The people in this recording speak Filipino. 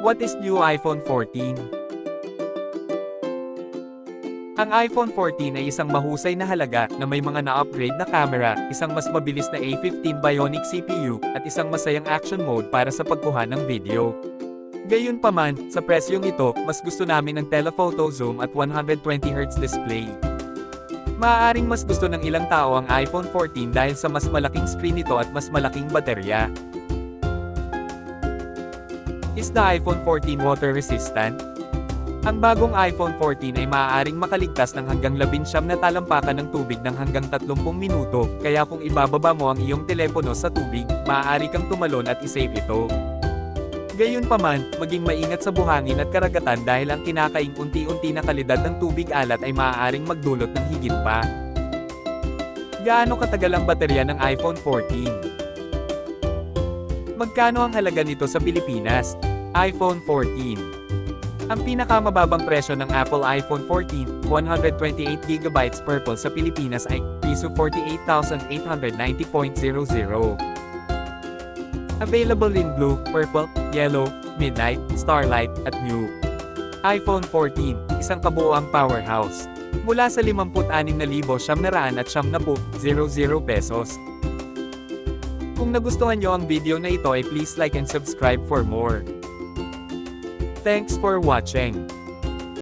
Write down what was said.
What is new iPhone 14? Ang iPhone 14 ay isang mahusay na halaga na may mga na-upgrade na camera, isang mas mabilis na A15 Bionic CPU, at isang masayang action mode para sa pagkuha ng video. Gayunpaman, sa presyong ito, mas gusto namin ang telephoto zoom at 120Hz display. Maaaring mas gusto ng ilang tao ang iPhone 14 dahil sa mas malaking screen nito at mas malaking baterya. Is the iPhone 14 water resistant? Ang bagong iPhone 14 ay maaaring makaligtas ng hanggang 19 na talampakan ng tubig ng hanggang 30 minuto, kaya kung ibababa mo ang iyong telepono sa tubig, maaari kang tumalon at isave ito. Gayunpaman, maging maingat sa buhangin at karagatan dahil ang kinakaing unti-unti na kalidad ng tubig alat ay maaaring magdulot ng higit pa. Gaano katagal ang baterya ng iPhone 14? Magkano ang halaga nito sa Pilipinas? iPhone 14. Ang pinakamababang presyo ng Apple iPhone 14, 128GB purple sa Pilipinas ay piso 48,890.00. Available in blue, purple, yellow, midnight, starlight, at new. iPhone 14, isang kabuuang powerhouse. Mula sa 56,990 pesos. Kung nagustuhan nyo ang video na ito ay please like and subscribe for more. Thanks for watching.